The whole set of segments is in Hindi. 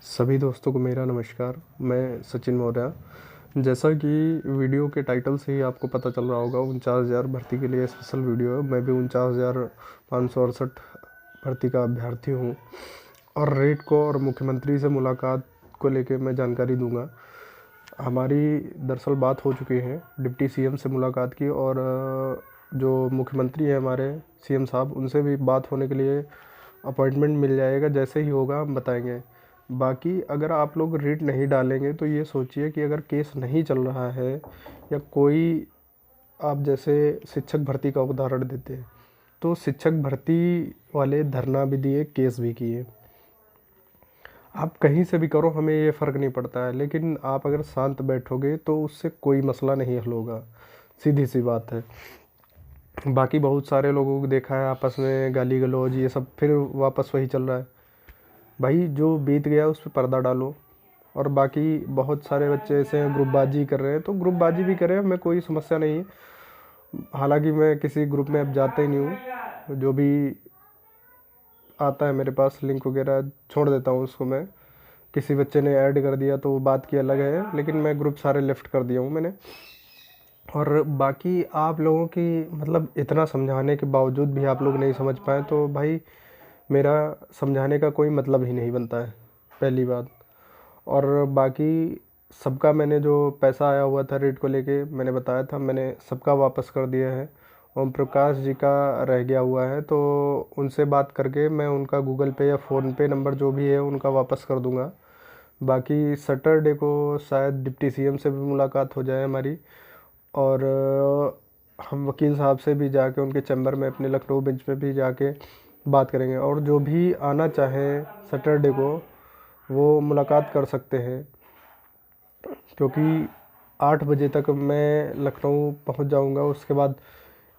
सभी दोस्तों को मेरा नमस्कार। मैं सचिन मौर्य। जैसा कि वीडियो के टाइटल से ही आपको पता चल रहा होगा, 49,000 भर्ती के लिए स्पेशल वीडियो है। मैं भी 49,568 भर्ती का अभ्यर्थी हूँ और रेट को और मुख्यमंत्री से मुलाकात को लेके मैं जानकारी दूंगा। हमारी दरअसल बात हो चुकी है डिप्टी सीएम से मुलाकात की, और जो मुख्यमंत्री है हमारे सीएम साहब, उनसे भी बात होने के लिए अपॉइंटमेंट मिल जाएगा। जैसे ही होगा हम बताएंगे। बाकी अगर आप लोग रेट नहीं डालेंगे तो ये सोचिए कि अगर केस नहीं चल रहा है या कोई, आप जैसे शिक्षक भर्ती का उदाहरण देते हैं, तो शिक्षक भर्ती वाले धरना भी दिए, केस भी किए। आप कहीं से भी करो, हमें ये फ़र्क नहीं पड़ता है, लेकिन आप अगर शांत बैठोगे तो उससे कोई मसला नहीं हल होगा। सीधी सी बात है। बाकी बहुत सारे लोगों को देखा है आपस में गाली गलौज ये सब, फिर वापस वही चल रहा है। भाई जो बीत गया उस पर पर्दा डालो। और बाकी बहुत सारे बच्चे ऐसे हैं ग्रुपबाजी कर रहे हैं, तो ग्रुपबाजी भी करें, हमें कोई समस्या नहीं है। हालांकि मैं किसी ग्रुप में अब जाता ही नहीं हूँ। जो भी आता है मेरे पास लिंक वगैरह छोड़ देता हूँ उसको मैं। किसी बच्चे ने ऐड कर दिया तो वो बात की अलग है, लेकिन मैं ग्रुप सारे लेफ़्ट कर दिया हूँ मैंने। और बाकी आप लोगों की मतलब इतना समझाने के बावजूद भी आप लोग नहीं समझ पाए, तो भाई मेरा समझाने का कोई मतलब ही नहीं बनता है, पहली बात। और बाकी सबका मैंने जो पैसा आया हुआ था रेट को लेके मैंने बताया था, मैंने सबका वापस कर दिया है। ओम प्रकाश जी का रह गया हुआ है, तो उनसे बात करके मैं उनका गूगल पे या फ़ोन पे नंबर जो भी है उनका वापस कर दूंगा। बाकी सैटरडे को शायद डिप्टी सीएम से भी मुलाकात हो जाए हमारी, और हम वकील साहब से भी जाके उनके चैम्बर में अपने लखनऊ बेंच में भी जाके बात करेंगे। और जो भी आना चाहे सैटरडे को वो मुलाकात कर सकते हैं, क्योंकि 8 बजे तक मैं लखनऊ पहुंच जाऊंगा। उसके बाद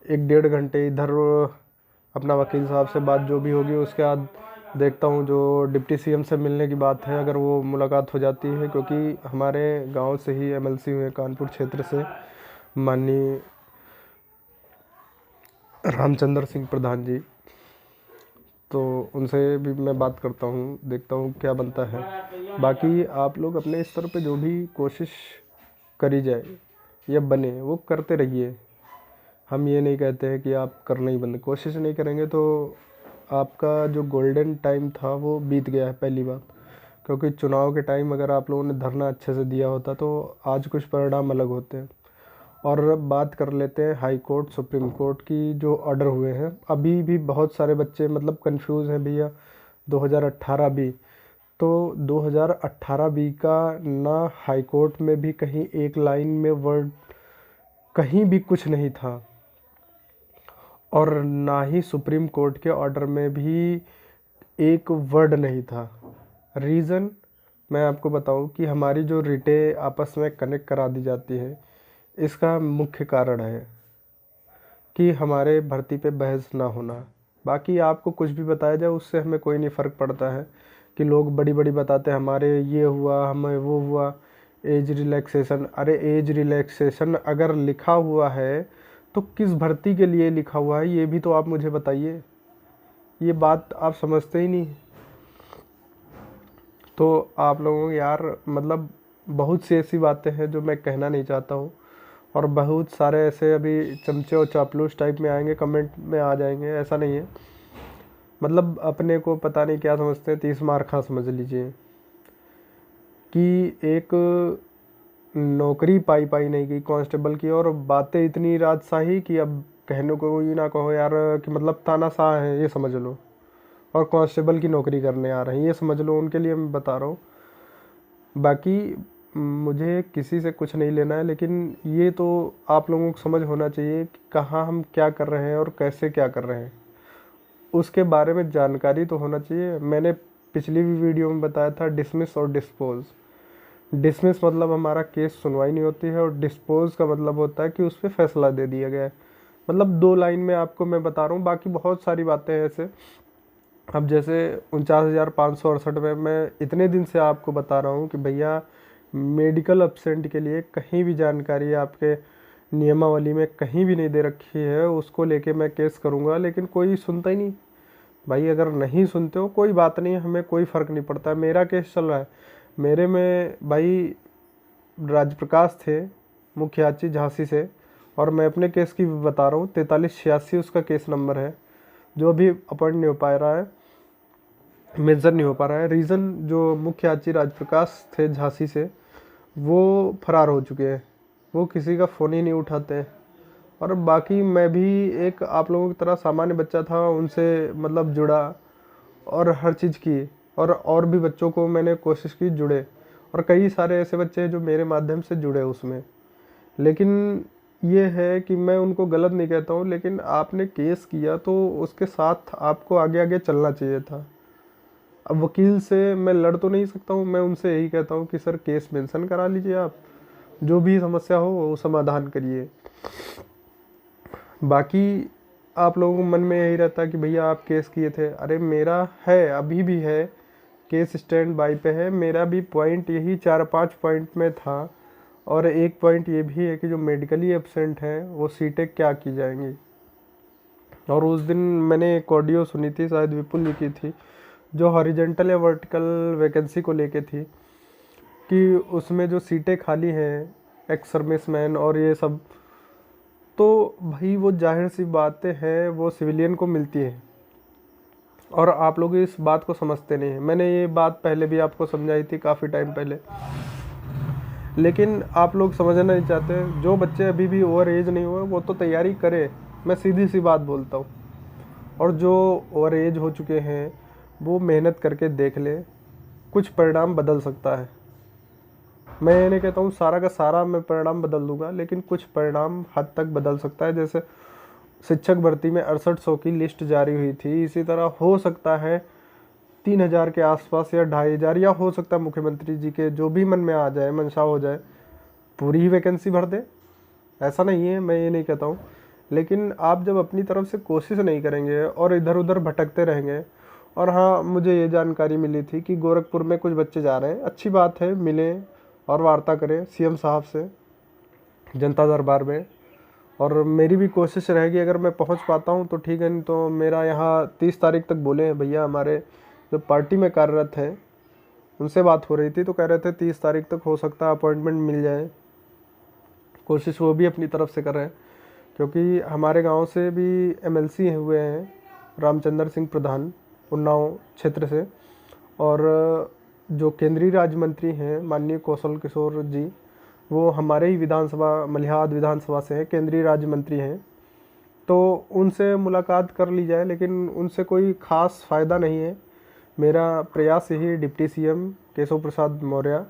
1 डेढ़ घंटे इधर अपना वकील साहब से बात जो भी होगी, उसके बाद देखता हूँ जो डिप्टी सीएम से मिलने की बात है, अगर वो मुलाकात हो जाती है, क्योंकि हमारे गांव से ही एमएलसी हुए कानपुर क्षेत्र से माननीय रामचंद्र सिंह प्रधान जी, तो उनसे भी मैं बात करता हूँ, देखता हूँ क्या बनता है। बाकी आप लोग अपने स्तर पे जो भी कोशिश करी जाए या बने वो करते रहिए। हम ये नहीं कहते हैं कि आप करना ही बंद, कोशिश नहीं करेंगे तो आपका जो गोल्डन टाइम था वो बीत गया है, पहली बात। क्योंकि चुनाव के टाइम अगर आप लोगों ने धरना अच्छे से दिया होता तो आज कुछ परिणाम अलग होते हैं। और बात कर लेते हैं हाई कोर्ट सुप्रीम कोर्ट की जो ऑर्डर हुए हैं। अभी भी बहुत सारे बच्चे मतलब कंफ्यूज हैं भैया। 2018 बी, तो 2018 बी का ना हाई कोर्ट में भी कहीं एक लाइन में वर्ड कहीं भी कुछ नहीं था, और ना ही सुप्रीम कोर्ट के ऑर्डर में भी एक वर्ड नहीं था। रीज़न मैं आपको बताऊं कि हमारी जो रिटें आपस में कनेक्ट करा दी जाती है, इसका मुख्य कारण है कि हमारे भर्ती पे बहस ना होना। बाकी आपको कुछ भी बताया जाए उससे हमें कोई नहीं फ़र्क पड़ता है। कि लोग बड़ी बड़ी बताते हैं हमारे ये हुआ हमें वो हुआ, एज रिलैक्सेशन। अरे एज रिलैक्सेशन अगर लिखा हुआ है तो किस भर्ती के लिए लिखा हुआ है ये भी तो आप मुझे बताइए। ये बात आप समझते ही नहीं। तो आप लोगों को यार मतलब बहुत सी ऐसी बातें हैं जो मैं कहना नहीं चाहता हूँ, और बहुत सारे ऐसे अभी चमचे और चापलूस टाइप में आएंगे, कमेंट में आ जाएंगे। ऐसा नहीं है, मतलब अपने को पता नहीं क्या समझते हैं, 30 मार खा समझ लीजिए कि एक नौकरी पाई पाई नहीं गई कांस्टेबल की, और बातें इतनी राजशाही कि अब कहने को ही ना कहो यार, कि मतलब तानाशाह है ये समझ लो। और कांस्टेबल की नौकरी करने आ रहे हैं ये समझ लो, उनके लिए मैं बता रहा हूँ। बाकी मुझे किसी से कुछ नहीं लेना है, लेकिन ये तो आप लोगों को समझ होना चाहिए कि कहाँ हम क्या कर रहे हैं और कैसे क्या कर रहे हैं, उसके बारे में जानकारी तो होना चाहिए। मैंने पिछली भी वीडियो में बताया था डिसमिस और डिस्पोज। डिसमिस मतलब हमारा केस सुनवाई नहीं होती है, और डिस्पोज का मतलब होता है कि उस पर फैसला दे दिया गया है। मतलब 2 लाइन में आपको मैं बता रहा हूँ, बाकी बहुत सारी बातें हैं ऐसे। अब जैसे 49,568 में मैं इतने दिन से आपको बता रहा हूँ कि भैया मेडिकल एब्सेंट के लिए कहीं भी जानकारी आपके नियमावली में कहीं भी नहीं दे रखी है, उसको लेके मैं केस करूँगा, लेकिन कोई सुनता ही नहीं। भाई अगर नहीं सुनते हो कोई बात नहीं, हमें कोई फ़र्क नहीं पड़ता। मेरा केस चल रहा है, मेरे में भाई राजप्रकाश थे मुखियाची झांसी से, और मैं अपने केस की बता रहा हूँ, 4386 उसका केस नंबर है, जो अभी अपॉइंट नहीं हो पा रहा है, मेजर नहीं हो पा रहा है। रीज़न, जो मुखियाची राजप्रकाश थे झांसी से, वो फरार हो चुके हैं, वो किसी का फ़ोन ही नहीं उठाते हैं। और बाकी मैं भी एक आप लोगों की तरह सामान्य बच्चा था, उनसे मतलब जुड़ा और हर चीज़ की, और भी बच्चों को मैंने कोशिश की जुड़े, और कई सारे ऐसे बच्चे हैं जो मेरे माध्यम से जुड़े उसमें। लेकिन ये है कि मैं उनको गलत नहीं कहता हूँ, लेकिन आपने केस किया तो उसके साथ आपको आगे आगे चलना चाहिए था। अब वकील से मैं लड़ तो नहीं सकता हूँ, मैं उनसे यही कहता हूँ कि सर केस मेंशन करा लीजिए, आप जो भी समस्या हो वो समाधान करिए। बाकी आप लोगों को मन में यही रहता है कि भैया आप केस किए थे, अरे मेरा है, अभी भी है, केस स्टैंड बाई पे है। मेरा भी पॉइंट यही 4-5 पॉइंट में था, और एक पॉइंट ये भी है कि जो मेडिकली एब्सेंट हैं वो सीटें क्या की जाएंगी। और उस दिन मैंने एक ऑडियो सुनी थी, शायद विपुल जी की थी, जो हॉरिजेंटल या वर्टिकल वैकेंसी को लेके थी, कि उसमें जो सीटें खाली हैं एक्स सर्विसमैन और ये सब, तो भाई वो जाहिर सी बातें हैं, वो सिविलियन को मिलती है, और आप लोग इस बात को समझते नहीं हैं। मैंने ये बात पहले भी आपको समझाई थी काफ़ी टाइम पहले, लेकिन आप लोग समझना नहीं चाहते। जो बच्चे अभी भी ओवर एज नहीं हुए वो तो तैयारी करे, मैं सीधी सी बात बोलता हूँ। और जो ओवर एज हो चुके हैं वो मेहनत करके देख ले, कुछ परिणाम बदल सकता है। मैं ये नहीं कहता हूँ सारा का सारा मैं परिणाम बदल दूंगा, लेकिन कुछ परिणाम हद तक बदल सकता है। जैसे शिक्षक भर्ती में 6800 की लिस्ट जारी हुई थी, इसी तरह हो सकता है 3000 के आसपास या 2500, या हो सकता है मुख्यमंत्री जी के जो भी मन में आ जाए, मंशा हो जाए, पूरी ही वैकेंसी भर दे। ऐसा नहीं है, मैं ये नहीं कहता हूँ, लेकिन आप जब अपनी तरफ से कोशिश नहीं करेंगे और इधर उधर भटकते रहेंगे। और हाँ, मुझे ये जानकारी मिली थी कि गोरखपुर में कुछ बच्चे जा रहे हैं, अच्छी बात है, मिलें और वार्ता करें सीएम साहब से जनता दरबार में। और मेरी भी कोशिश रहेगी, अगर मैं पहुंच पाता हूं तो ठीक है, नहीं तो मेरा यहाँ 30 तारीख तक बोले हैं भैया, हमारे जो पार्टी में कार्यरत हैं उनसे बात हो रही थी, तो कह रहे थे 30 तारीख तक हो सकता है अपॉइंटमेंट मिल जाए। कोशिश वो भी अपनी तरफ से कर रहे हैं, क्योंकि हमारे गांव से भी एमएलसी हुए हैं रामचंद्र सिंह प्रधान, उन्नाव क्षेत्र से, और जो केंद्रीय राज्य मंत्री हैं माननीय कौशल किशोर जी, वो हमारे ही विधानसभा, मलिहाद विधानसभा से हैं, केंद्रीय राज्य मंत्री हैं। तो उनसे मुलाकात कर ली जाए, लेकिन उनसे कोई ख़ास फ़ायदा नहीं है। मेरा प्रयास यही डिप्टी सीएम केशव प्रसाद मौर्य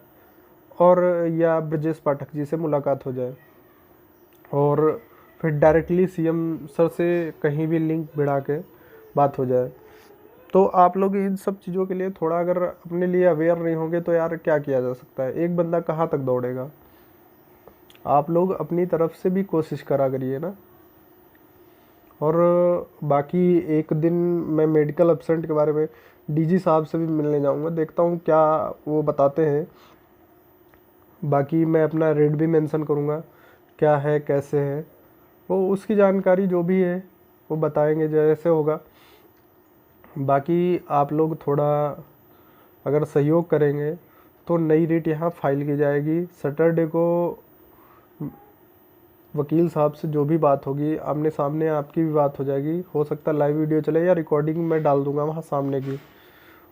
और या ब्रजेश पाठक जी से मुलाकात हो जाए, और फिर डायरेक्टली सीएम सर से कहीं भी लिंक भिड़ा के बात हो जाए। तो आप लोग इन सब चीज़ों के लिए थोड़ा अगर अपने लिए अवेयर नहीं होंगे तो यार क्या किया जा सकता है, एक बंदा कहाँ तक दौड़ेगा। आप लोग अपनी तरफ से भी कोशिश करा करिए ना। और बाकी एक दिन मैं मेडिकल एब्सेंट के बारे में डीजी साहब से भी मिलने जाऊंगा, देखता हूँ क्या वो बताते हैं। बाकी मैं अपना रेट भी मेंशन करूँगा, क्या है कैसे है, वो उसकी जानकारी जो भी है वो बताएंगे जैसे होगा। बाकी आप लोग थोड़ा अगर सहयोग करेंगे तो नई रेट यहाँ फाइल की जाएगी। सैटरडे को वकील साहब से जो भी बात होगी आमने सामने आपकी भी बात हो जाएगी। हो सकता है लाइव वीडियो चले या रिकॉर्डिंग मैं डाल दूंगा वहाँ सामने की।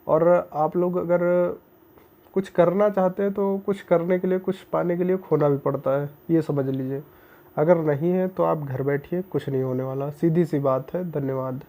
और आप लोग अगर कुछ करना चाहते हैं तो कुछ करने के लिए, कुछ पाने के लिए खोना भी पड़ता है, ये समझ लीजिए। अगर नहीं है तो आप घर बैठिए, कुछ नहीं होने वाला, सीधी सी बात है। धन्यवाद।